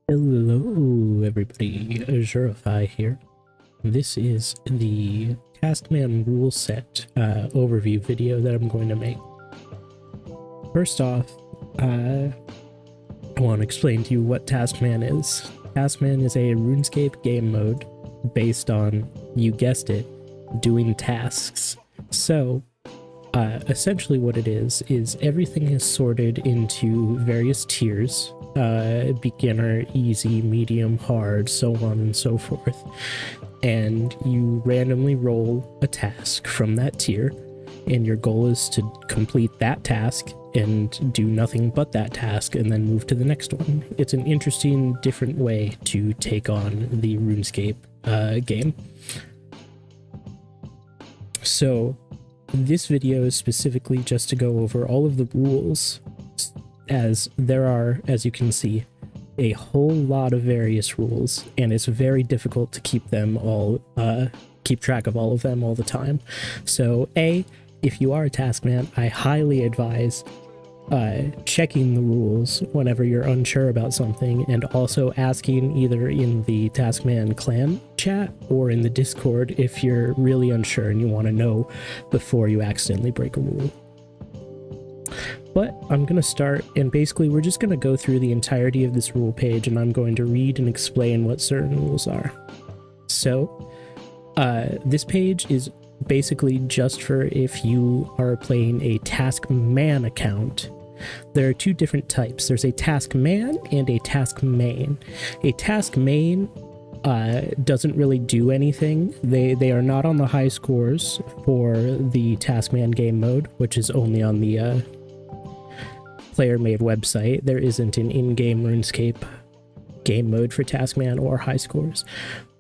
Hello everybody, Azurify here. This is the Taskman rule set overview video that I'm going to make. First off, I want to explain to you what Taskman is. Taskman is a RuneScape game mode based on, you guessed it, doing tasks. So, essentially what it is everything is sorted into various tiers. Beginner, easy, medium, hard, so on and so forth. And you randomly roll a task from that tier, and your goal is to complete that task and do nothing but that task and then move to the next one. It's an interesting, different way to take on the RuneScape game. So this video is specifically just to go over all of the rules, as there are, as you can see, a whole lot of various rules, and it's very difficult to keep them all, keep track of all of them all the time. So if you are a Taskman, I highly advise checking the rules whenever you're unsure about something, and also asking either in the Taskman clan chat or in the Discord if you're really unsure and you want to know before you accidentally break a rule. But I'm going to start, and basically we're just going to go through the entirety of this rule page, and I'm going to read and explain what certain rules are. So, this page is basically just for if you are playing a Taskman account. There are two different types. There's a Taskman and a Taskmain. A Taskmain doesn't really do anything. They are not on the high scores for the Taskman Gamemode, which is only on the player-made website. There isn't an in-game RuneScape game mode for Taskman or high scores.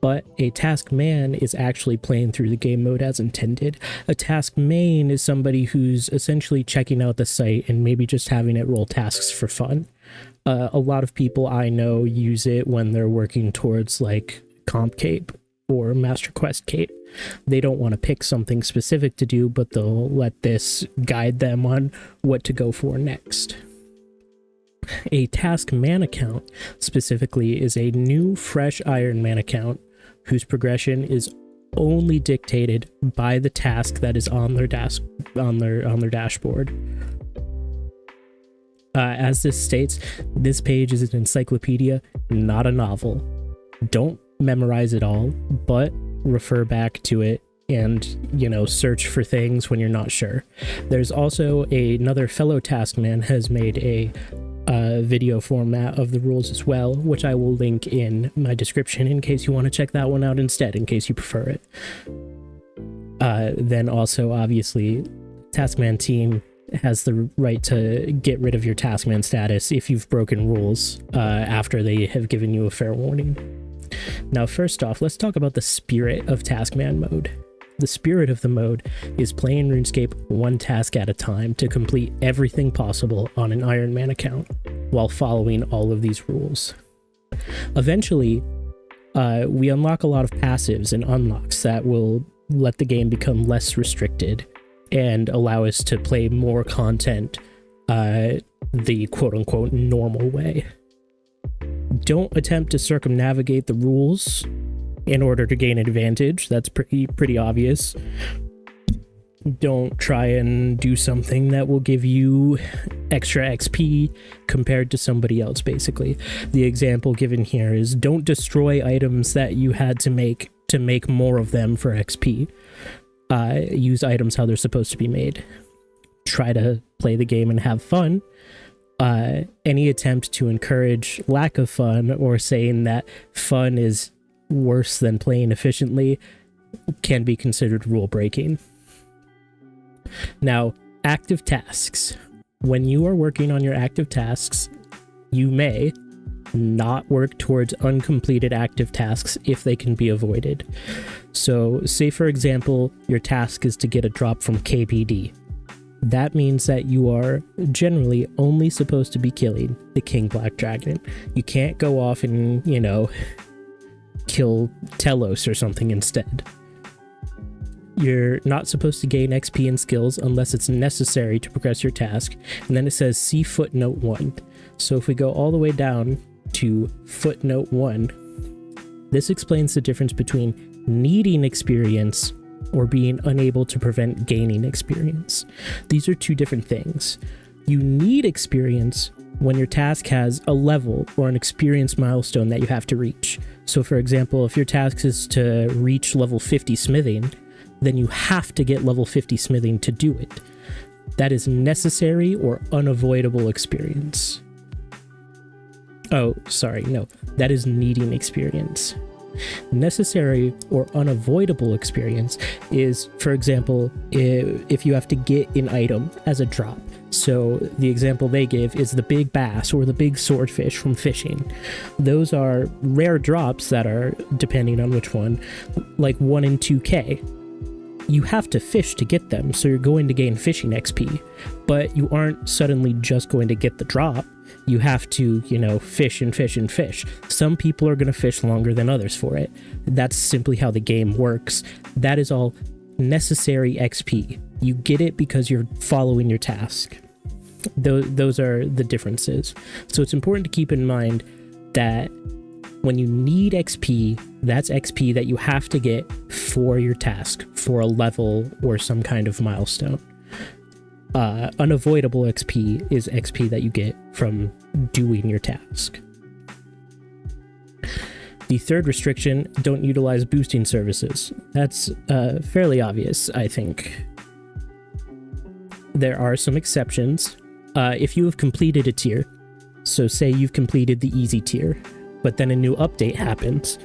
But a Taskman is actually playing through the game mode as intended. A Taskmain is somebody who's essentially checking out the site and maybe just having it roll tasks for fun. A lot of people I know use it when they're working towards like Comp Cape or Master Quest Cape. They don't want to pick something specific to do, but they'll let this guide them on what to go for next. A Taskman account specifically is a new, fresh Iron Man account whose progression is only dictated by the task that is on their dashboard. As this states, this page is an encyclopedia, not a novel. Don't memorize it all, but refer back to it and, search for things when you're not sure. There's also another fellow Taskman has made a video format of the rules as well, which I will link in my description in case you want to check that one out instead, in case you prefer it. Then also, obviously, Taskman team has the right to get rid of your Taskman status if you've broken rules after they have given you a fair warning. Now, first off, let's talk about the spirit of Taskman mode. The spirit of the mode is playing RuneScape one task at a time to complete everything possible on an Iron Man account while following all of these rules. Eventually, we unlock a lot of passives and unlocks that will let the game become less restricted and allow us to play more content the quote-unquote normal way. Don't attempt to circumnavigate the rules in order to gain advantage. That's pretty obvious. Don't try and do something that will give you extra XP compared to somebody else, basically. The example given here is don't destroy items that you had to make more of them for XP. Use items how they're supposed to be made. Try to play the game and have fun. Any attempt to encourage lack of fun or saying that fun is worse than playing efficiently can be considered rule breaking. Now, active tasks. When you are working on your active tasks, you may not work towards uncompleted active tasks if they can be avoided. So, say for example, your task is to get a drop from KPD. That means that you are generally only supposed to be killing the King Black Dragon. You can't go off and, kill Telos or something instead. You're not supposed to gain XP and skills unless it's necessary to progress your task. And then it says see footnote 1. So if we go all the way down to footnote 1. This explains the difference between needing experience or being unable to prevent gaining experience. These are two different things. You need experience when your task has a level or an experience milestone that you have to reach. So for example, if your task is to reach level 50 smithing, then you have to get level 50 smithing to do it. That is necessary or unavoidable experience. Oh, sorry, no. That is needing experience. Necessary or unavoidable experience is, for example, if you have to get an item as a drop. So the example they give is the big bass or the big swordfish from fishing. Those are rare drops that are, depending on which one, like 1 in 2k. You have to fish to get them, so you're going to gain fishing XP, but you aren't suddenly just going to get the drop. You have to, fish and fish and fish. Some people are going to fish longer than others for it. That's simply how the game works. That is all necessary XP. You get it because you're following your task. Those are the differences. So it's important to keep in mind that when you need XP, that's XP that you have to get for your task, for a level or some kind of milestone. Unavoidable XP is XP that you get from doing your task. The third restriction, don't utilize boosting services. That's fairly obvious, I think. There are some exceptions. If you have completed a tier, so say you've completed the easy tier, but then a new update happens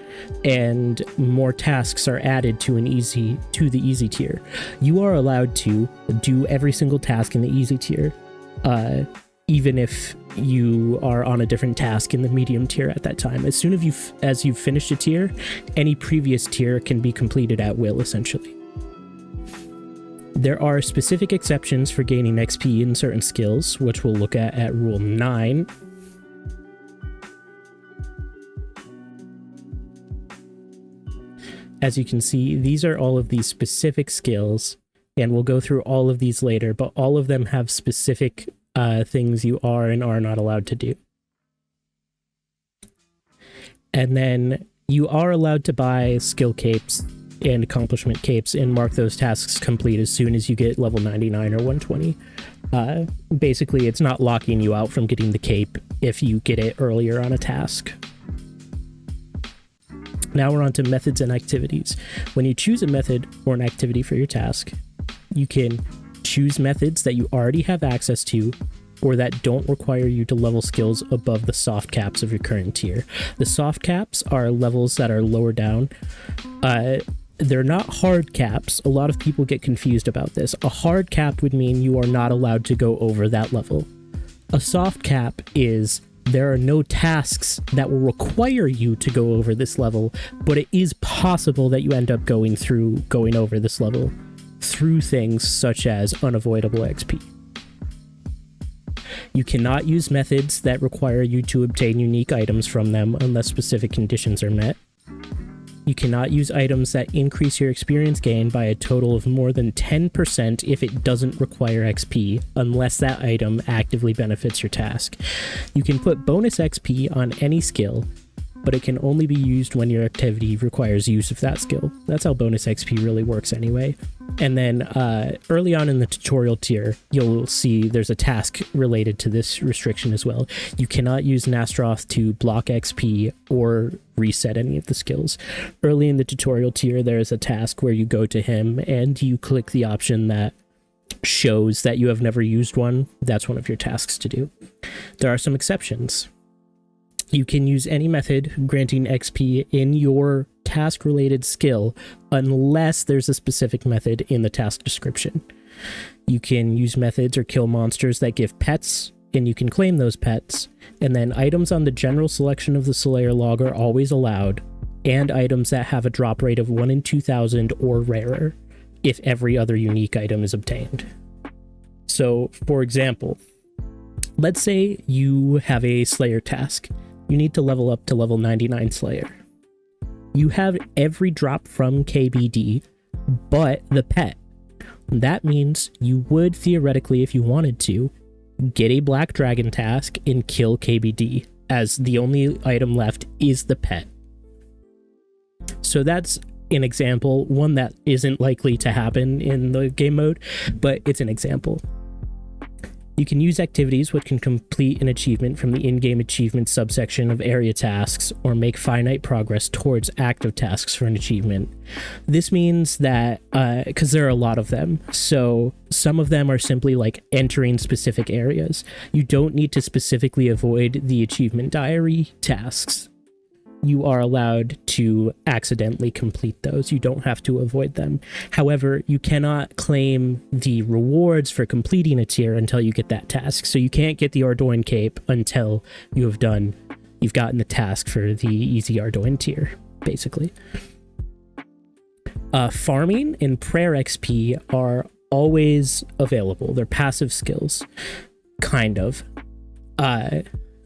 and more tasks are added to the easy tier, you are allowed to do every single task in the easy tier, even if you are on a different task in the medium tier at that time. As soon as you've finished a tier, any previous tier can be completed at will, essentially. There are specific exceptions for gaining XP in certain skills, which we'll look at Rule 9. As you can see, these are all of these specific skills, and we'll go through all of these later, but all of them have specific things you are and are not allowed to do. And then you are allowed to buy skill capes and accomplishment capes and mark those tasks complete as soon as you get level 99 or 120. Basically, it's not locking you out from getting the cape if you get it earlier on a task. Now we're on to methods and activities. When you choose a method or an activity for your task, you can choose methods that you already have access to or that don't require you to level skills above the soft caps of your current tier. The soft caps are levels that are lower down. They're not hard caps. A lot of people get confused about this. A hard cap would mean you are not allowed to go over that level. A soft cap is there are no tasks that will require you to go over this level, but it is possible that you end up going over this level through things such as unavoidable XP. You cannot use methods that require you to obtain unique items from them unless specific conditions are met. You cannot use items that increase your experience gain by a total of more than 10% if it doesn't require XP, unless that item actively benefits your task. You can put bonus XP on any skill, but it can only be used when your activity requires use of that skill. That's how bonus XP really works anyway. And then early on in the tutorial tier, you'll see there's a task related to this restriction as well. You cannot use Nastroth to block XP or reset any of the skills. Early in the tutorial tier, there's a task where you go to him and you click the option that shows that you have never used one. That's one of your tasks to do. There are some exceptions. You can use any method granting XP in your task-related skill unless there's a specific method in the task description. You can use methods or kill monsters that give pets, and you can claim those pets. And then items on the general selection of the Slayer log are always allowed, and items that have a drop rate of 1 in 2,000 or rarer, if every other unique item is obtained. So, for example, let's say you have a Slayer task. You need to level up to level 99 Slayer. You have every drop from KBD, but the pet. That means you would theoretically, if you wanted to, get a Black Dragon task and kill KBD as the only item left is the pet. So that's an example, one that isn't likely to happen in the game mode, but it's an example. You can use activities which can complete an achievement from the in-game achievement subsection of area tasks or make finite progress towards active tasks for an achievement. This means that, because there are a lot of them, so some of them are simply like entering specific areas. You don't need to specifically avoid the achievement diary tasks. You are allowed to accidentally complete those. You don't have to avoid them. However, you cannot claim the rewards for completing a tier until you get that task. So you can't get the Ardoin cape until you've gotten the task for the easy Ardoin tier, basically. Farming and prayer XP are always available. They're passive skills, kind of.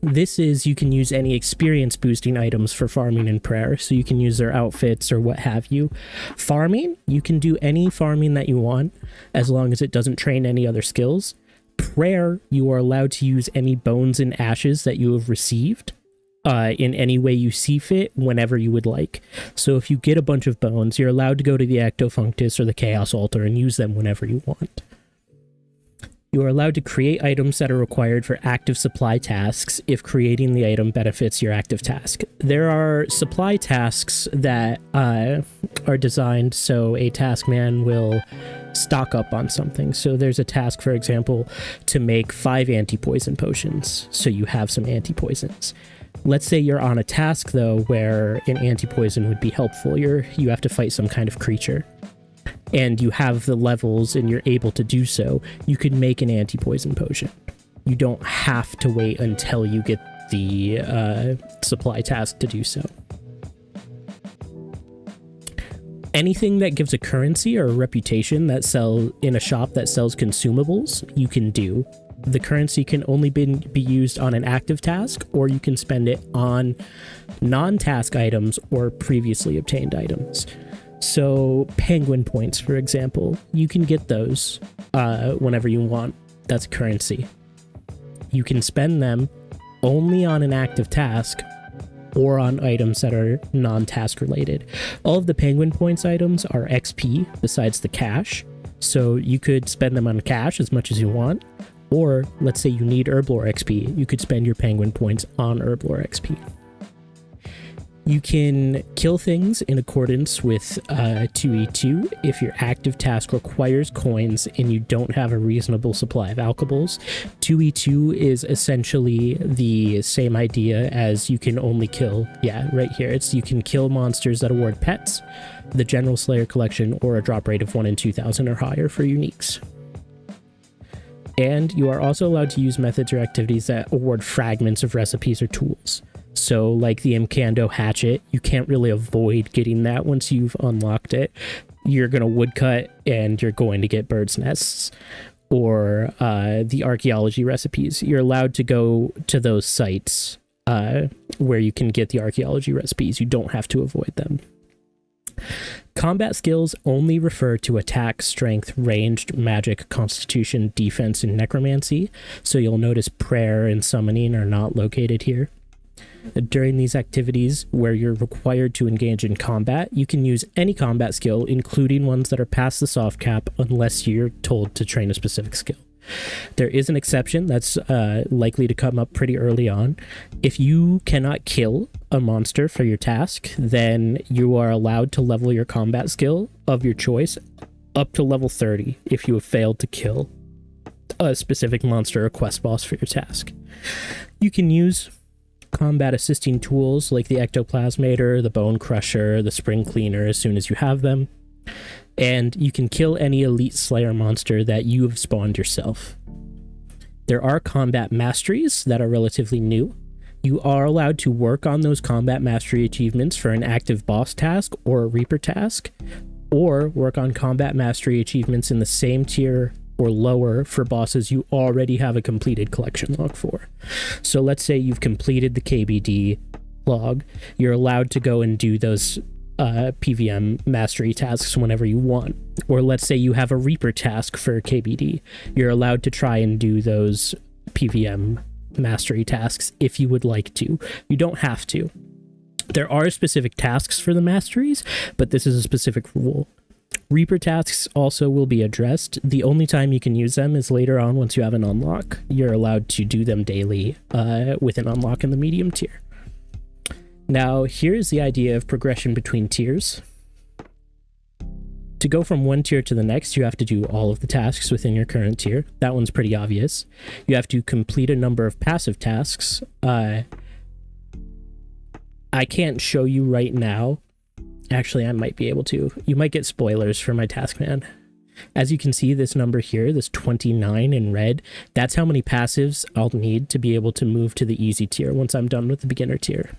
This is, you can use any experience boosting items for farming and prayer, so you can use their outfits or what have you. Farming, you can do any farming that you want as long as it doesn't train any other skills. Prayer, you are allowed to use any bones and ashes that you have received in any way you see fit whenever you would like. So if you get a bunch of bones, you're allowed to go to the Ectofunctus or the Chaos Altar and use them whenever you want. You are allowed to create items that are required for active supply tasks if creating the item benefits your active task. There are supply tasks that are designed so a taskman will stock up on something. So there's a task, for example, to make 5 anti-poison potions, so you have some anti-poisons. Let's say you're on a task, though, where an anti-poison would be helpful. You have to fight some kind of creature, and you have the levels and you're able to do so. You can make an anti-poison potion. You don't have to wait until you get the supply task to do so. Anything that gives a currency or a reputation that sell in a shop that sells consumables, you can do. The currency can only be used on an active task, or you can spend it on non-task items or previously obtained items. So penguin points, for example, you can get those whenever you want. That's currency. You can spend them only on an active task or on items that are non-task related. All of the penguin points items are XP besides the cash. So you could spend them on cash as much as you want. Or let's say you need Herblore XP, you could spend your penguin points on Herblore XP. You can kill things in accordance with 2E2 if your active task requires coins and you don't have a reasonable supply of alkables. 2E2 is essentially the same idea as you can only kill, right here. It's you can kill monsters that award pets, the General Slayer collection, or a drop rate of 1 in 2,000 or higher for uniques. And you are also allowed to use methods or activities that award fragments of recipes or tools. So like the Mkando hatchet, you can't really avoid getting that once you've unlocked it. You're going to woodcut and you're going to get birds' nests. Or the archaeology recipes. You're allowed to go to those sites where you can get the archaeology recipes. You don't have to avoid them. Combat skills only refer to attack, strength, ranged, magic, constitution, defense, and necromancy. So you'll notice prayer and summoning are not located here. During these activities where you're required to engage in combat, you can use any combat skill, including ones that are past the soft cap, unless you're told to train a specific skill. There is an exception that's likely to come up pretty early on. If you cannot kill a monster for your task, then you are allowed to level your combat skill of your choice up to level 30 if you have failed to kill a specific monster or quest boss for your task. You can use combat assisting tools like the Ectoplasmator, the Bone Crusher, the Spring Cleaner as soon as you have them. And you can kill any Elite Slayer monster that you have spawned yourself. There are combat masteries that are relatively new. You are allowed to work on those combat mastery achievements for an active boss task or a Reaper task, or work on combat mastery achievements in the same tier or lower for bosses you already have a completed collection log for. So let's say you've completed the KBD log, you're allowed to go and do those PVM mastery tasks whenever you want. Or let's say you have a Reaper task for KBD, you're allowed to try and do those PVM mastery tasks if you would like to. You don't have to. There are specific tasks for the masteries, but this is a specific rule. Reaper tasks also will be addressed. The only time you can use them is later on once you have an unlock. You're allowed to do them daily with an unlock in the medium tier. Now, here's the idea of progression between tiers. To go from one tier to the next, you have to do all of the tasks within your current tier. That one's pretty obvious. You have to complete a number of passive tasks. I can't show you right now. Actually, I might be able to. You might get spoilers for my Taskman. As you can see, this number here, this 29 in red, that's how many passives I'll need to be able to move to the easy tier once I'm done with the beginner tier.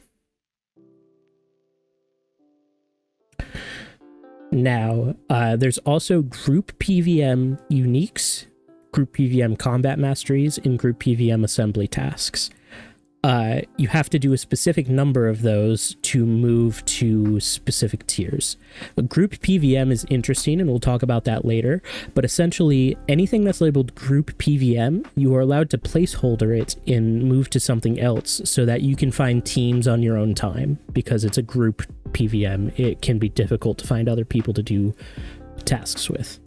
Now, there's also group PVM uniques, group PVM combat masteries, and group PVM assembly tasks. You have to do a specific number of those to move to specific tiers. A group PVM is interesting, and we'll talk about that later, but essentially anything that's labeled group PVM, you are allowed to placeholder it and move to something else so that you can find teams on your own time. Because it's a group PVM, it can be difficult to find other people to do tasks with.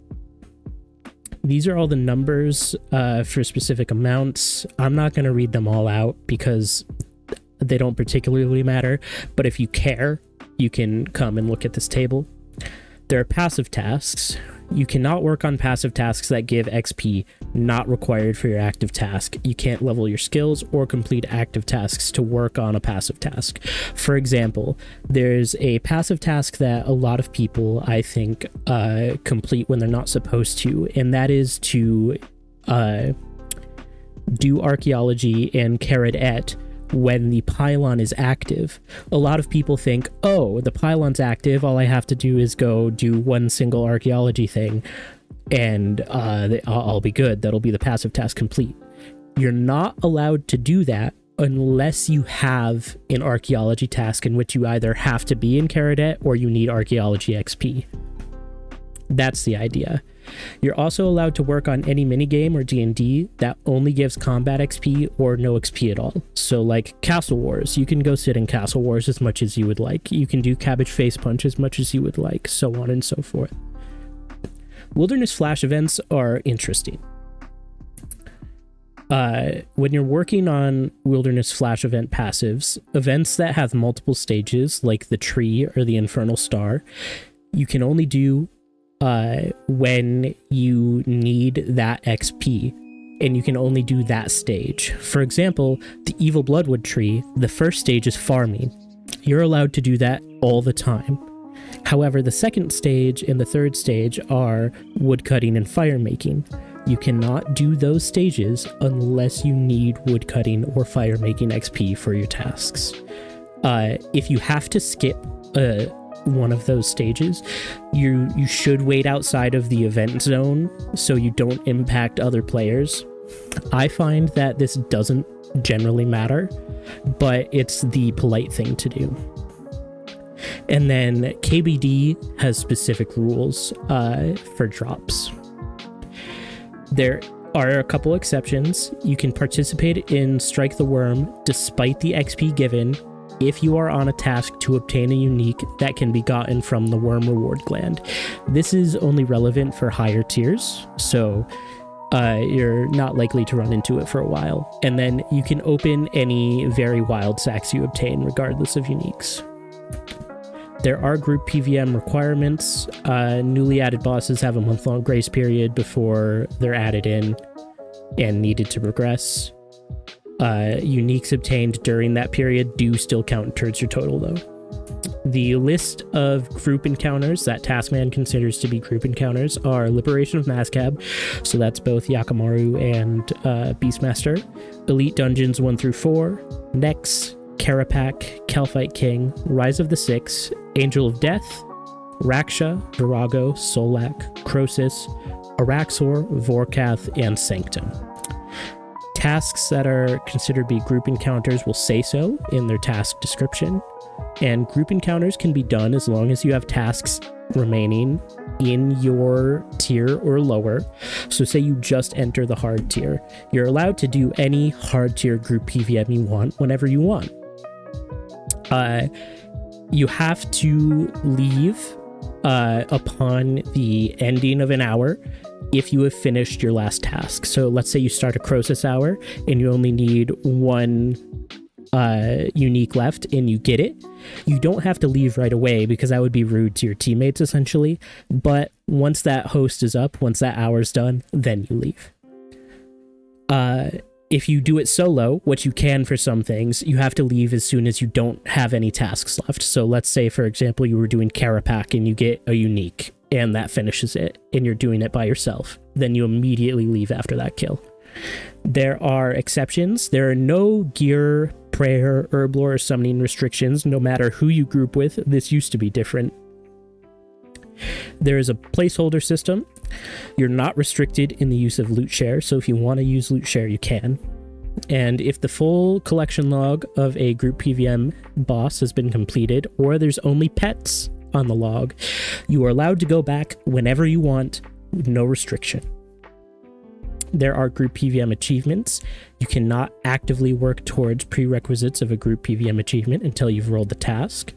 These are all the numbers for specific amounts. I'm not going to read them all out because they don't particularly matter, but if you care, you can come and look at this table. There are passive tasks. You cannot work on passive tasks that give XP not required for your active task. You can't level your skills or complete active tasks to work on a passive task. For example, there's a passive task that a lot of people, I think, complete when they're not supposed to, and that is to do archaeology and Carrot when the pylon is active. A lot of people think, oh, the pylon's active, all I have to do is go do one single archaeology thing and I'll be good. That'll be the passive task complete. You're not allowed to do that unless you have an archaeology task in which you either have to be in Carrot or you need archaeology XP. That's the idea. You're also allowed to work on any minigame or D&D that only gives combat XP or no XP at all. So like Castle Wars, you can go sit in Castle Wars as much as you would like. You can do Cabbage Face Punch as much as you would like, so on and so forth. Wilderness Flash events are interesting. When you're working on Wilderness Flash event passives, events that have multiple stages, like the tree or the Infernal Star, you can only do when you need that XP, and you can only do that stage. For example, the Evil Bloodwood tree, the first stage is farming. You're allowed to do that all the time. However, the second stage and the third stage are woodcutting and fire making. You cannot do those stages unless you need woodcutting or fire making XP for your tasks. If you have to skip one of those stages, you should wait outside of the event zone so you don't impact other players. I find that this doesn't generally matter, but it's the polite thing to do. And then KBD has specific rules for drops. There are a couple exceptions. You can participate in Strike the Worm despite the XP given if you are on a task to obtain a unique that can be gotten from the Worm Reward Gland. This is only relevant for higher tiers, so you're not likely to run into it for a while. And then you can open any very wild sacks you obtain regardless of uniques. There are group PVM requirements. Newly added bosses have a month-long grace period before they're added in and needed to progress. Uniques obtained during that period do still count towards your total, though. The list of group encounters that Taskman considers to be group encounters are Liberation of Nazcab, so that's both Yakamaru and Beastmaster, Elite Dungeons 1 through 4, Nex, Karapak, Calphite King, Rise of the Six, Angel of Death, Raksha, Virago, Solak, Crosis, Araxor, Vorkath, and Sanctum. Tasks that are considered to be group encounters will say so in their task description, and group encounters can be done as long as you have tasks remaining in your tier or lower. So say you just enter the hard tier, you're allowed to do any hard tier group PVM you want whenever you want. You have to leave upon the ending of an hour if you have finished your last task. So let's say you start a Croesus hour and you only need one unique left and you get it. You don't have to leave right away because that would be rude to your teammates essentially. But once that host is up, once that hour's done, then you leave. If you do it solo, which you can for some things, you have to leave as soon as you don't have any tasks left. So let's say, for example, you were doing Carapac and you get a unique and that finishes it and you're doing it by yourself. Then you immediately leave after that kill. There are exceptions. There are no gear, prayer, herblore, or summoning restrictions, no matter who you group with. This used to be different. There is a placeholder system. You're not restricted in the use of loot share, so if you want to use loot share, you can. And if the full collection log of a group PVM boss has been completed, or there's only pets on the log, you are allowed to go back whenever you want, with no restriction. There are group PVM achievements. You cannot actively work towards prerequisites of a group PVM achievement until you've rolled the task.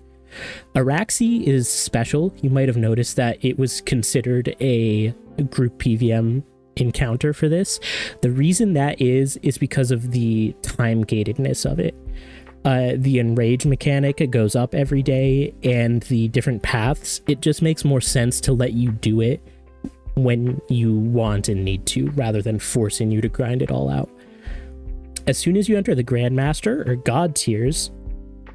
Araxi is special. You might have noticed that it was considered a group PVM encounter for this. The reason that is because of the time gatedness of it. The enrage mechanic goes up every day, and the different paths, it just makes more sense to let you do it when you want and need to, rather than forcing you to grind it all out. As soon as you enter the Grandmaster or God tiers,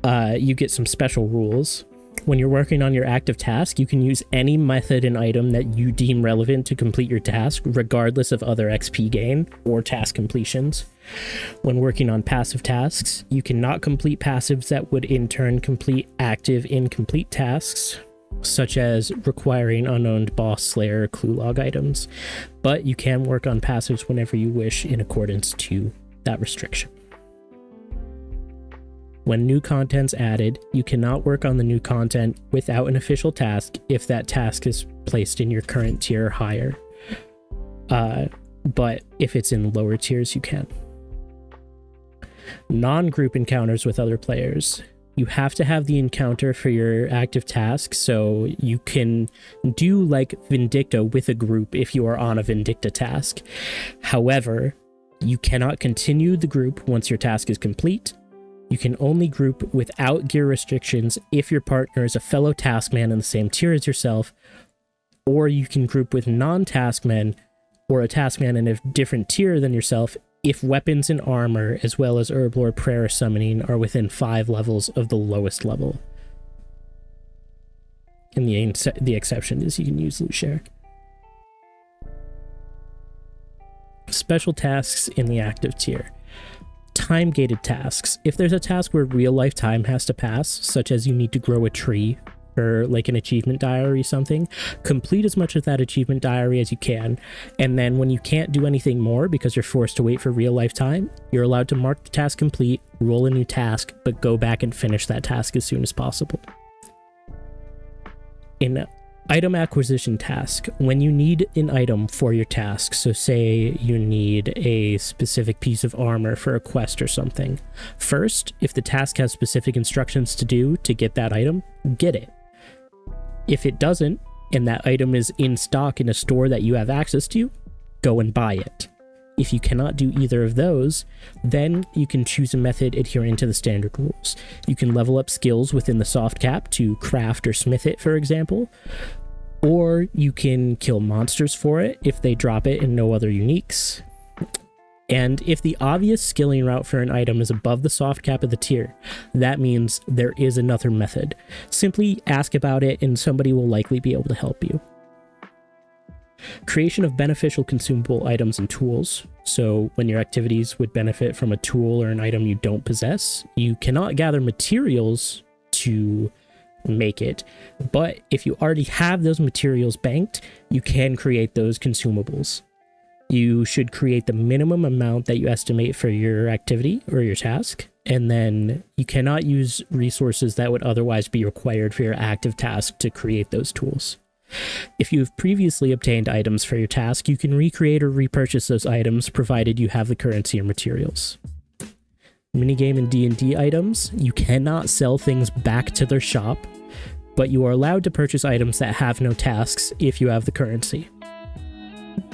you get some special rules. When you're working on your active task, you can use any method and item that you deem relevant to complete your task, regardless of other XP gain or task completions. When working on passive tasks, you cannot complete passives that would in turn complete active incomplete tasks, such as requiring unowned boss slayer or clue log items, but you can work on passives whenever you wish in accordance to that restriction. When new content's added, you cannot work on the new content without an official task if that task is placed in your current tier or higher. But if it's in lower tiers, you can. Non-group encounters with other players. You have to have the encounter for your active task, so you can do like Vindicta with a group if you are on a Vindicta task. However, you cannot continue the group once your task is complete. You can only group without gear restrictions if your partner is a fellow taskman in the same tier as yourself, or you can group with non-taskmen or a taskman in a different tier than yourself if weapons and armor, as well as herblore, prayer, or summoning, are within 5 levels of the lowest level. And the exception is you can use loot share. Special tasks in the active tier. Time-gated tasks. If there's a task where real-life time has to pass, such as you need to grow a tree, or like an achievement diary or something, complete as much of that achievement diary as you can, and then when you can't do anything more because you're forced to wait for real-life time, you're allowed to mark the task complete, roll a new task, but go back and finish that task as soon as possible. In item acquisition task, when you need an item for your task, so say you need a specific piece of armor for a quest or something, first, if the task has specific instructions to do to get that item, get it. If it doesn't, and that item is in stock in a store that you have access to, go and buy it. If you cannot do either of those, then you can choose a method adhering to the standard rules. You can level up skills within the soft cap to craft or smith it, for example, or you can kill monsters for it if they drop it and no other uniques. And if the obvious skilling route for an item is above the soft cap of the tier, that means there is another method. Simply ask about it and somebody will likely be able to help you. Creation of beneficial consumable items and tools. So when your activities would benefit from a tool or an item you don't possess, you cannot gather materials to make it, but if you already have those materials banked, you can create those consumables. You should create the minimum amount that you estimate for your activity or your task, and then you cannot use resources that would otherwise be required for your active task to create those tools. If you have previously obtained items for your task, you can recreate or repurchase those items provided you have the currency or materials. Minigame and D&D items, you cannot sell things back to their shop, but you are allowed to purchase items that have no tasks if you have the currency.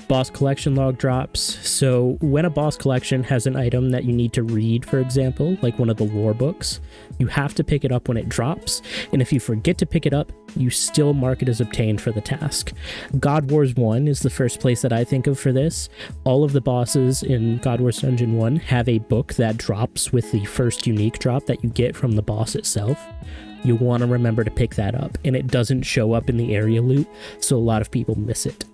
Boss collection log drops. So when a boss collection has an item that you need to read, for example, like one of the lore books, you have to pick it up when it drops, and if you forget to pick it up, you still mark it as obtained for the task. God Wars 1 is the first place that I think of for this. All of the bosses in God Wars Dungeon 1 have a book that drops with the first unique drop that you get from the boss itself. You want to remember to pick that up, and it doesn't show up in the area loot, so a lot of people miss it.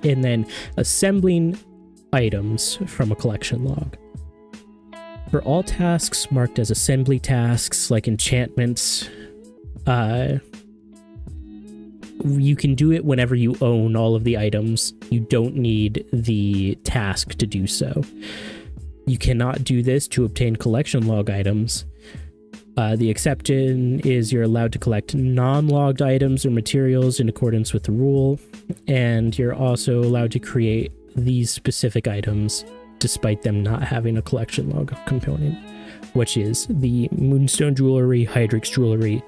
And then assembling items from a collection log. For all tasks marked as assembly tasks, like enchantments, you can do it whenever you own all of the items. You don't need the task to do so. You cannot do this to obtain collection log items. The exception is you're allowed to collect non-logged items or materials in accordance with the rule, and you're also allowed to create these specific items despite them not having a collection log component, which is the Moonstone Jewelry, Hydrix Jewelry,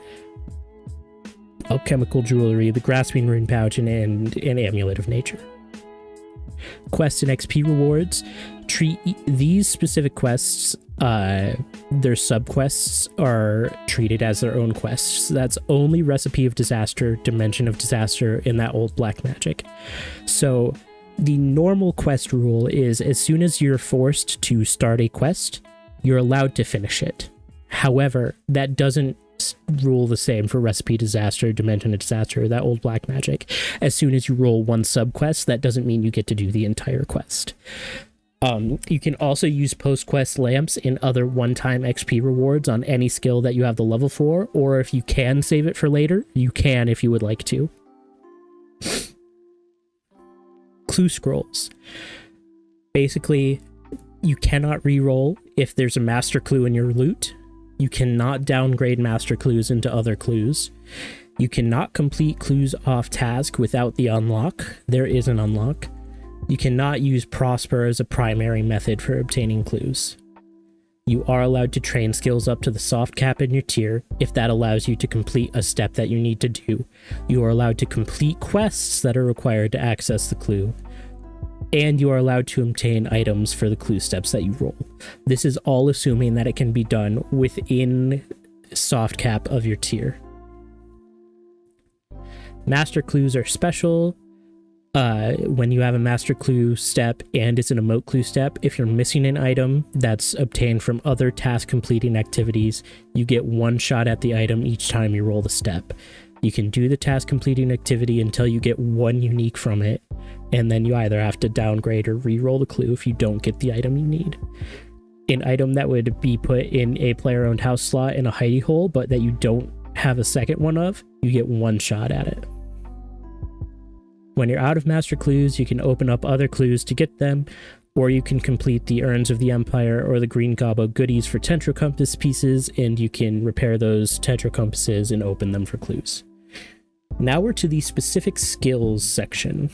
Alchemical Jewelry, the Grasping Rune Pouch, and an Amulet of Nature. Quests and XP rewards. Treat these specific quests, their sub-quests are treated as their own quests. That's only Recipe of Disaster, Dimension of Disaster, in that old black magic. So the normal quest rule is as soon as you're forced to start a quest, you're allowed to finish it. However, that doesn't rule the same for Recipe Disaster, Dimension of Disaster, that old black magic. As soon as you roll one sub-quest, that doesn't mean you get to do the entire quest. You can also use post-quest lamps and other one-time XP rewards on any skill that you have the level for, or if you can save it for later, you can if you would like to. Clue scrolls. Basically, you cannot reroll if there's a master clue in your loot. You cannot downgrade master clues into other clues. You cannot complete clues off task without the unlock. There is an unlock. You cannot use Prosper as a primary method for obtaining clues. You are allowed to train skills up to the soft cap in your tier if that allows you to complete a step that you need to do. You are allowed to complete quests that are required to access the clue. And you are allowed to obtain items for the clue steps that you roll. This is all assuming that it can be done within soft cap of your tier. Master clues are special. When you have a master clue step and it's an emote clue step, if you're missing an item that's obtained from other task completing activities, you get one shot at the item each time you roll the step. You can do the task completing activity until you get one unique from it, and then you either have to downgrade or re-roll the clue if you don't get the item you need. An item that would be put in a player-owned house slot in a hidey hole, but that you don't have a second one of, you get one shot at it. When you're out of master clues, you can open up other clues to get them, or you can complete the Urns of the Empire or the Green Gobbo goodies for Tetra Compass pieces, and you can repair those Tetra Compasses and open them for clues. Now we're to the specific skills section.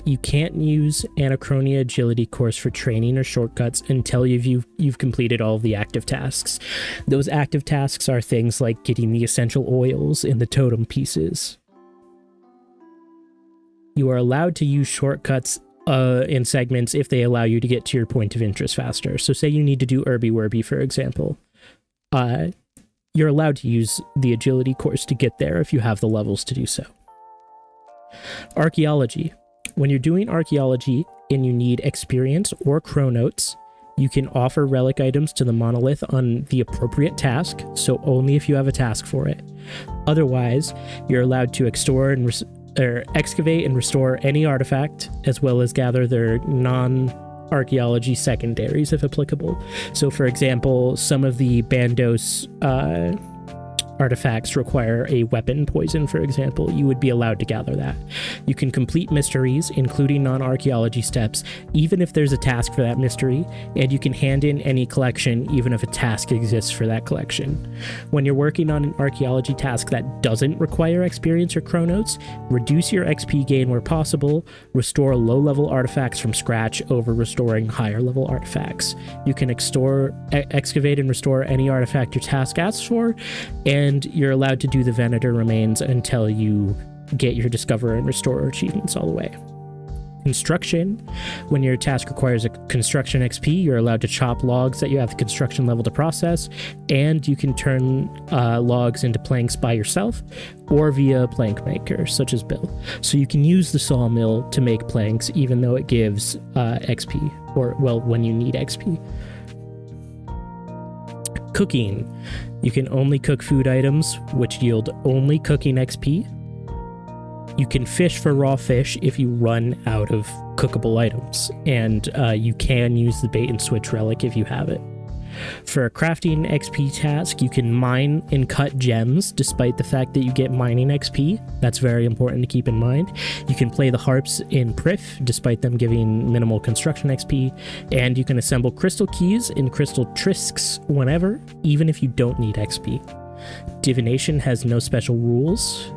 You can't use Anachronia Agility course for training or shortcuts until you've completed all of the active tasks. Those active tasks are things like getting the essential oils and the totem pieces. You are allowed to use shortcuts in segments if they allow you to get to your point of interest faster. So say you need to do Irby Werby, for example. You're allowed to use the agility course to get there if you have the levels to do so. Archaeology. When you're doing archaeology and you need experience or chronotes, you can offer relic items to the monolith on the appropriate task, so only if you have a task for it. Otherwise, you're allowed to excavate and restore any artifact, as well as gather their non-archaeology secondaries if applicable. So for example, some of the Bandos artifacts require a weapon poison, for example, you would be allowed to gather that. You can complete mysteries, including non-archaeology steps, even if there's a task for that mystery, and you can hand in any collection even if a task exists for that collection. When you're working on an archaeology task that doesn't require experience or chronos, reduce your XP gain where possible, restore low-level artifacts from scratch over restoring higher-level artifacts. You can excavate and restore any artifact your task asks for, and you're allowed to do the Venator remains until you get your Discover and Restore achievements all the way. Construction. When your task requires a construction XP, you're allowed to chop logs that you have the construction level to process, and you can turn logs into planks by yourself or via a plank maker, such as Bill. So you can use the sawmill to make planks, even though it gives XP, or, well, when you need XP. Cooking. You can only cook food items, which yield only cooking XP. You can fish for raw fish if you run out of cookable items, and you can use the bait and switch relic if you have it. For a crafting XP task, you can mine and cut gems despite the fact that you get mining XP. That's very important to keep in mind. You can play the harps in Prif despite them giving minimal construction XP, and you can assemble crystal keys in crystal trisks whenever, even if you don't need XP. Divination has no special rules.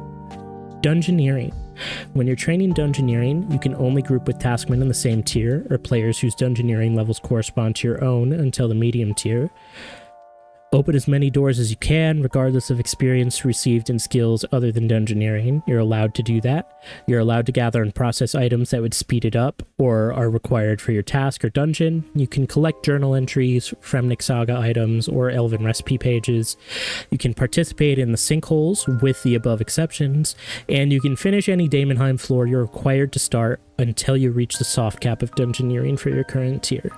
Dungeoneering. When you're training Dungeoneering, you can only group with taskmen in the same tier, or players whose Dungeoneering levels correspond to your own until the medium tier. Open as many doors as you can, regardless of experience received in skills other than Dungeoneering. You're allowed to do that. You're allowed to gather and process items that would speed it up or are required for your task or dungeon. You can collect journal entries, Fremnik Saga items, or Elven recipe pages. You can participate in the sinkholes with the above exceptions, and you can finish any Daemonheim floor you're required to start until you reach the soft cap of Dungeoneering for your current tier.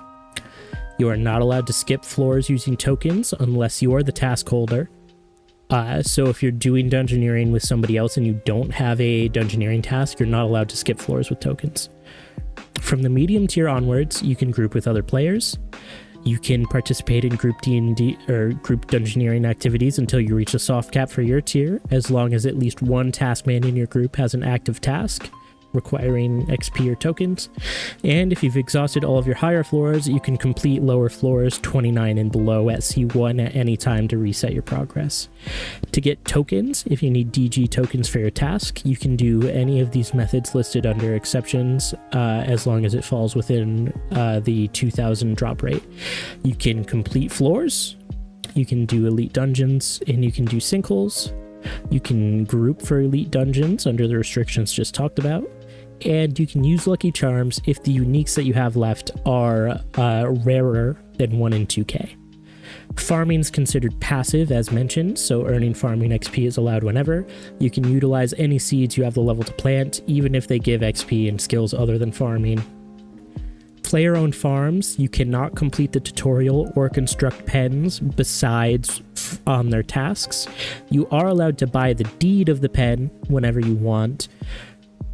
You are not allowed to skip floors using tokens unless you are the task holder. So if you're doing Dungeoneering with somebody else and you don't have a Dungeoneering task, you're not allowed to skip floors with tokens. From the medium tier onwards, you can group with other players. You can participate in group D&D or group Dungeoneering activities until you reach a soft cap for your tier, as long as at least one taskman in your group has an active task requiring XP or tokens. And if you've exhausted all of your higher floors, you can complete lower floors 29 and below at C1 at any time to reset your progress. To get tokens, if you need DG tokens for your task, you can do any of these methods listed under exceptions, as long as it falls within the 2000 drop rate. You can complete floors, you can do elite dungeons, and you can do sinkholes. You can group for elite dungeons under the restrictions just talked about, and you can use lucky charms if the uniques that you have left are rarer than 1 in 2k. Farming is considered passive as mentioned, so earning farming XP is allowed whenever. You can utilize any seeds you have the level to plant, even if they give XP in skills other than farming. Player-owned farms, you cannot complete the tutorial or construct pens besides on their tasks. You are allowed to buy the deed of the pen whenever you want,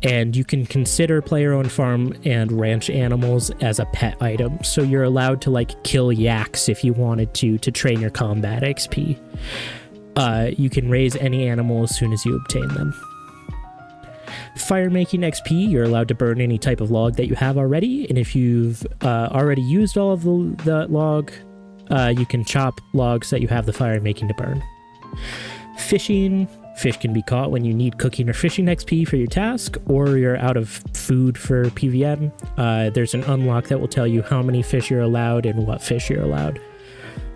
and you can consider player-owned farm and ranch animals as a pet item. So you're allowed to like kill yaks if you wanted to train your combat XP. You can raise any animal as soon as you obtain them. Fire making XP, you're allowed to burn any type of log that you have already, and if you've already used all of the log, you can chop logs that you have the fire making to burn. Fishing, fish can be caught when you need cooking or fishing XP for your task, or you're out of food for PVM. There's an unlock that will tell you how many fish you're allowed and what fish you're allowed.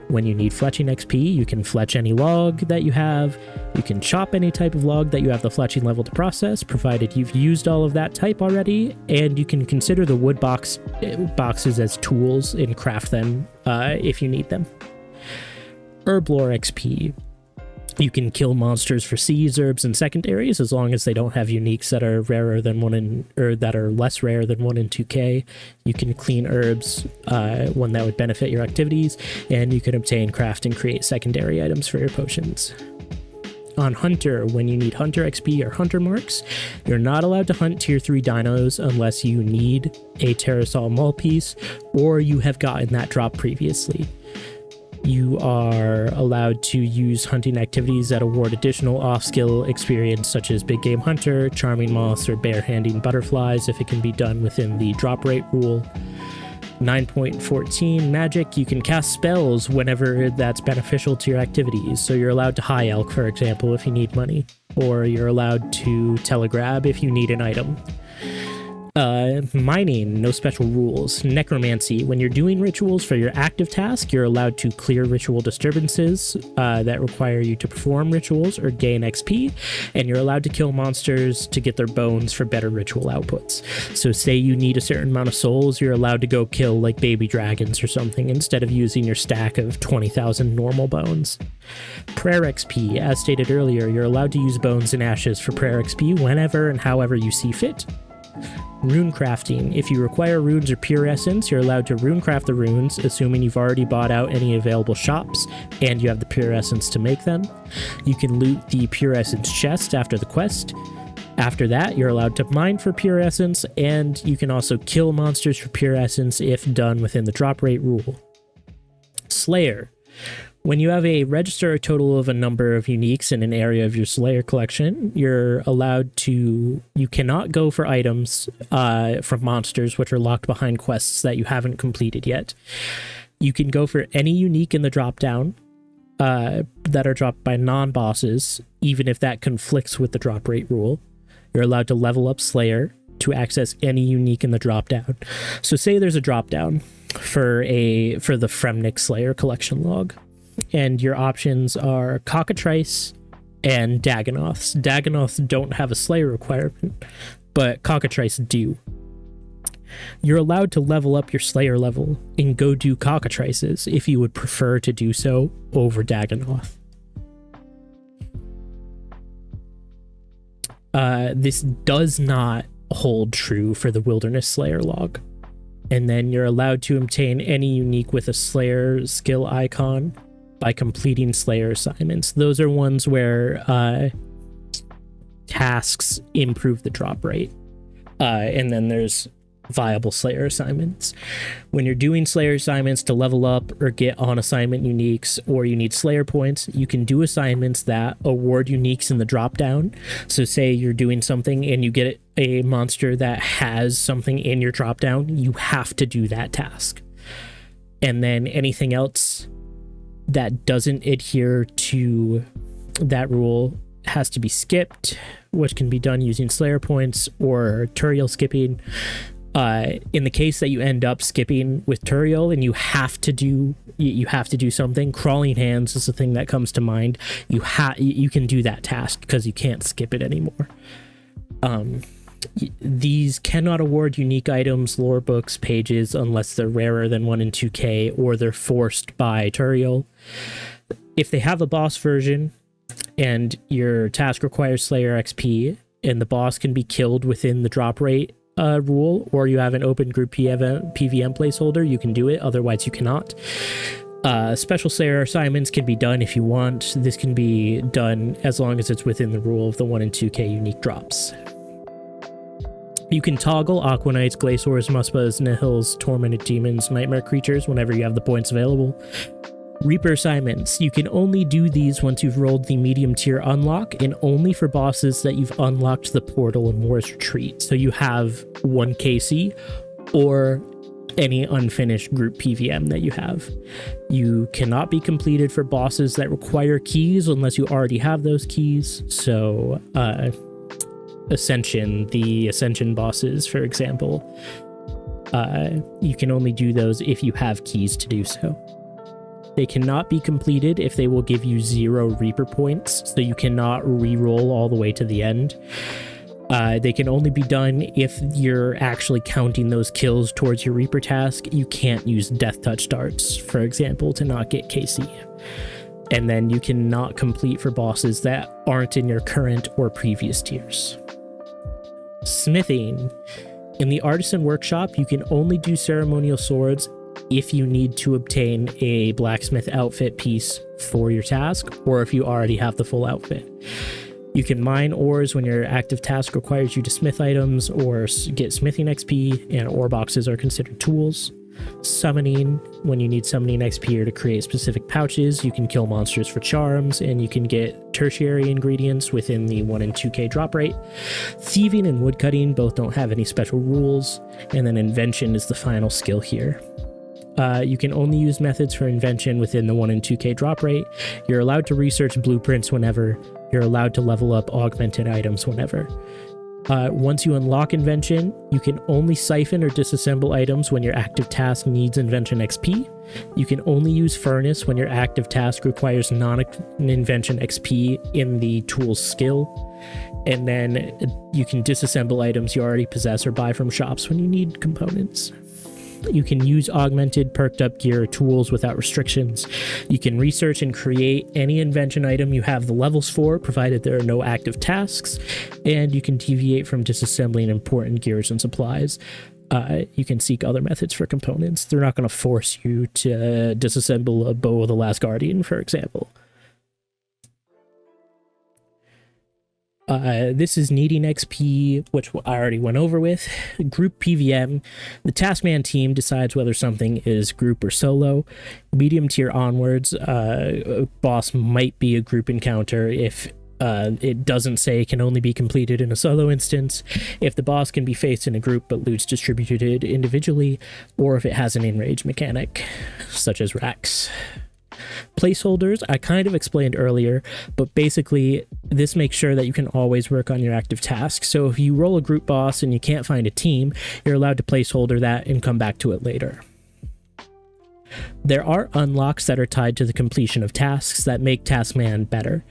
When you need fletching XP, you can fletch any log that you have. You can chop any type of log that you have the fletching level to process, provided you've used all of that type already, and you can consider the wood boxes as tools and craft them if you need them. Herblore XP. You can kill monsters for seeds, herbs, and secondaries as long as they don't have uniques that are rarer than that are less rare than 1 in 2k. You can clean herbs, one that would benefit your activities, and you can obtain, craft, and create secondary items for your potions. On Hunter, when you need Hunter XP or Hunter marks, you're not allowed to hunt tier 3 dinos unless you need a Terrasol Maul piece or you have gotten that drop previously. You are allowed to use hunting activities that award additional off-skill experience, such as Big Game Hunter, Charming Moths, or Bare-handing Butterflies, if it can be done within the drop rate rule. 9.14 Magic. You can cast spells whenever that's beneficial to your activities. So you're allowed to High Elk, for example, if you need money, or you're allowed to Telegrab if you need an item. Mining, no special rules. Necromancy, when you're doing rituals for your active task, you're allowed to clear ritual disturbances that require you to perform rituals or gain XP, and you're allowed to kill monsters to get their bones for better ritual outputs. So say you need a certain amount of souls, you're allowed to go kill like baby dragons or something instead of using your stack of 20,000 normal bones. Prayer XP, as stated earlier, you're allowed to use bones and ashes for prayer XP whenever and however you see fit. Rune crafting. If you require runes or pure essence, you're allowed to rune craft the runes, assuming you've already bought out any available shops and you have the pure essence to make them. You can loot the pure essence chest after the quest. After that, you're allowed to mine for pure essence, and you can also kill monsters for pure essence if done within the drop rate rule. Slayer. When you have a register a total of a number of uniques in an area of your Slayer collection, you're allowed to... You cannot go for items from monsters which are locked behind quests that you haven't completed yet. You can go for any unique in the drop-down that are dropped by non-bosses, even if that conflicts with the drop rate rule. You're allowed to level up Slayer to access any unique in the drop-down. So say there's a drop-down for the Fremnik Slayer collection log, and your options are Cockatrice and Dagonoths. Dagonoths don't have a Slayer requirement, but Cockatrice do. You're allowed to level up your Slayer level and go do Cockatrices if you would prefer to do so over Dagonoth. This does not hold true for the Wilderness Slayer log. And then you're allowed to obtain any unique with a Slayer skill icon by completing Slayer assignments. Those are ones where tasks improve the drop rate. And then there's viable Slayer assignments. When you're doing Slayer assignments to level up or get on assignment uniques, or you need Slayer points, you can do assignments that award uniques in the drop down. So say you're doing something and you get a monster that has something in your drop down, you have to do that task. And then anything else that doesn't adhere to that rule has to be skipped, which can be done using Slayer points or Turiel skipping. In the case that you end up skipping with Turiel and you have to do something, Crawling Hands is the thing that comes to mind. You can do that task because you can't skip it anymore. These cannot award unique items, lore books, pages unless they're rarer than 1 in 2k or they're forced by Turiel. If they have a boss version and your task requires Slayer XP and the boss can be killed within the drop rate rule, or you have an open group PVM placeholder, you can do it, otherwise you cannot. Special Slayer assignments can be done if you want. This can be done as long as it's within the rule of the 1 in 2k unique drops. You can toggle Aquanites, Glaciors, Muspas, Nihils, Tormented Demons, Nightmare Creatures whenever you have the points available. Reaper assignments. You can only do these once you've rolled the medium tier unlock, and only for bosses that you've unlocked the portal in War's Retreat. So you have 1 KC or any unfinished group PVM that you have. You cannot be completed for bosses that require keys unless you already have those keys. So Ascension, the Ascension bosses, for example, you can only do those if you have keys to do so. They cannot be completed if they will give you 0 Reaper points, so you cannot re-roll all the way to the end. They can only be done if you're actually counting those kills towards your Reaper task. You can't use Death Touch darts, for example, to not get KC. And then you cannot complete for bosses that aren't in your current or previous tiers. Smithing. In the Artisan Workshop, you can only do ceremonial swords if you need to obtain a blacksmith outfit piece for your task, or if you already have the full outfit. You can mine ores when your active task requires you to smith items or get smithing XP, and ore boxes are considered tools. Summoning, when you need summoning XP or to create specific pouches, you can kill monsters for charms, and you can get tertiary ingredients within the 1 and 2k drop rate. Thieving and woodcutting both don't have any special rules, and then invention is the final skill here. You can only use methods for invention within the 1 and 2k drop rate. You're allowed to research blueprints whenever. You're allowed to level up augmented items whenever. Once you unlock invention, you can only siphon or disassemble items when your active task needs invention XP. You can only use furnace when your active task requires non-invention XP in the tool's skill. And then you can disassemble items you already possess or buy from shops when you need components. You can use augmented, perked up gear or tools without restrictions. You can research and create any invention item you have the levels for, provided there are no active tasks. And you can deviate from disassembling important gears and supplies. You can seek other methods for components. They're not going to force you to disassemble a bow of the Last Guardian, for example. This is needing XP, which I already went over with. Group PVM. The Taskman team decides whether something is group or solo. Medium tier onwards, a boss might be a group encounter if it doesn't say it can only be completed in a solo instance, if the boss can be faced in a group but loot's distributed individually, or if it has an enrage mechanic, such as Rax. Placeholders, I kind of explained earlier, but basically this makes sure that you can always work on your active task. So if you roll a group boss and you can't find a team, you're allowed to placeholder that and come back to it later. There are unlocks that are tied to the completion of tasks that make Taskman better.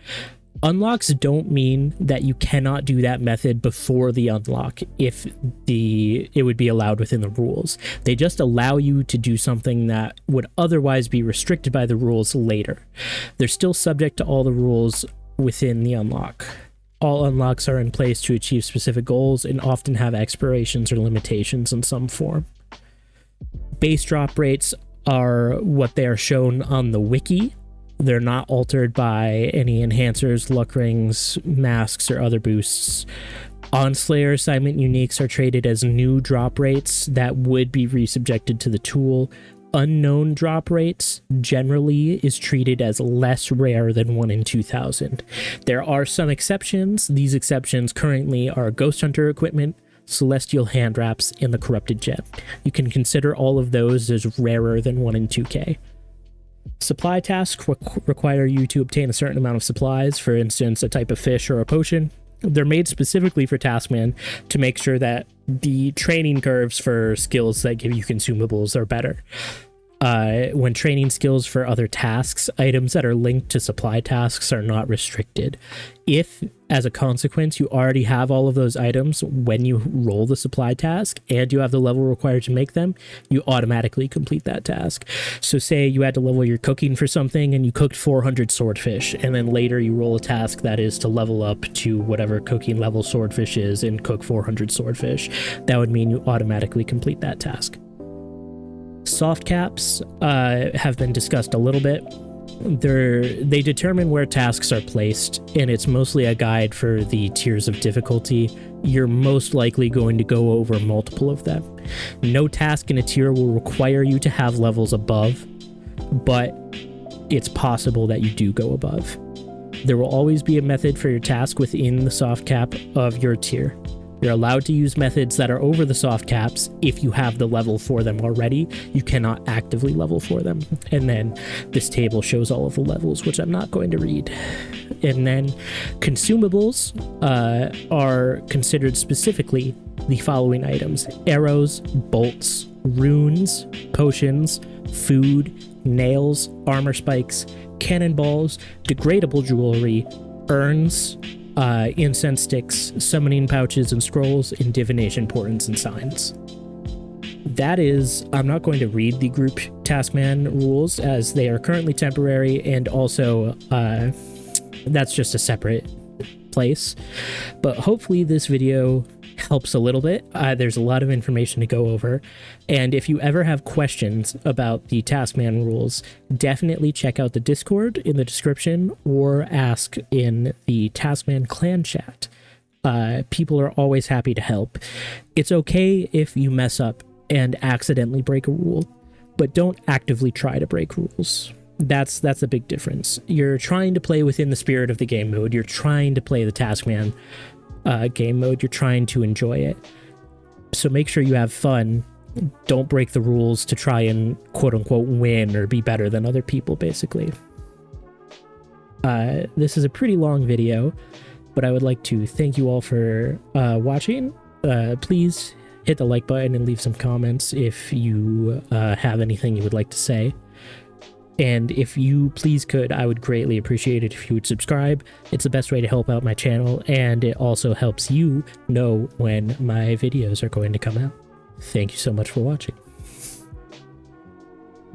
Unlocks don't mean that you cannot do that method before the unlock if it would be allowed within the rules. They just allow you to do something that would otherwise be restricted by the rules later. They're still subject to all the rules within the unlock. All unlocks are in place to achieve specific goals and often have expirations or limitations in some form. Base drop rates are what they are shown on the wiki. They're not altered by any enhancers, luck rings, masks, or other boosts. On-Slayer assignment uniques are traded as new drop rates that would be resubjected to the tool. Unknown drop rates generally is treated as less rare than 1 in 2,000. There are some exceptions. These exceptions currently are Ghost Hunter equipment, Celestial hand wraps, and the Corrupted Gem. You can consider all of those as rarer than 1 in 2k. Supply tasks require you to obtain a certain amount of supplies, for instance, a type of fish or a potion. They're made specifically for Taskman to make sure that the training curves for skills that give you consumables are better. When training skills for other tasks, items that are linked to supply tasks are not restricted. If, as a consequence, you already have all of those items when you roll the supply task and you have the level required to make them, you automatically complete that task. So say you had to level your cooking for something and you cooked 400 swordfish, and then later you roll a task that is to level up to whatever cooking level swordfish is and cook 400 swordfish. That would mean you automatically complete that task. Soft caps have been discussed a little bit. They determine where tasks are placed, and it's mostly a guide for the tiers of difficulty. You're most likely going to go over multiple of them. No task in a tier will require you to have levels above, but it's possible that you do go above. There will always be a method for your task within the soft cap of your tier. You're allowed to use methods that are over the soft caps if you have the level for them already. You cannot actively level for them. And then this table shows all of the levels, which I'm not going to read. And then consumables are considered specifically the following items: arrows, bolts, runes, potions, food, nails, armor spikes, cannonballs, degradable jewelry, urns, incense sticks, summoning pouches and scrolls, and divination portents and signs. That is, I'm not going to read the group Taskman rules as they are currently temporary, and also that's just a separate place. But hopefully this video helps a little bit. There's a lot of information to go over, and if you ever have questions about the Taskman rules, definitely check out the Discord in the description or ask in the Taskman clan chat. People are always happy to help. It's okay if you mess up and accidentally break a rule, but don't actively try to break rules. That's a big difference. You're trying to play within the spirit of the game mode. You're trying to play the Taskman game mode. You're trying to enjoy it. So make sure you have fun. Don't break the rules to try and quote unquote win or be better than other people, basically. This is a pretty long video, but I would like to thank you all for watching. Please hit the like button and leave some comments if you have anything you would like to say. And if you please could, I would greatly appreciate it if you would subscribe. It's the best way to help out my channel, and it also helps you know when my videos are going to come out. Thank you so much for watching.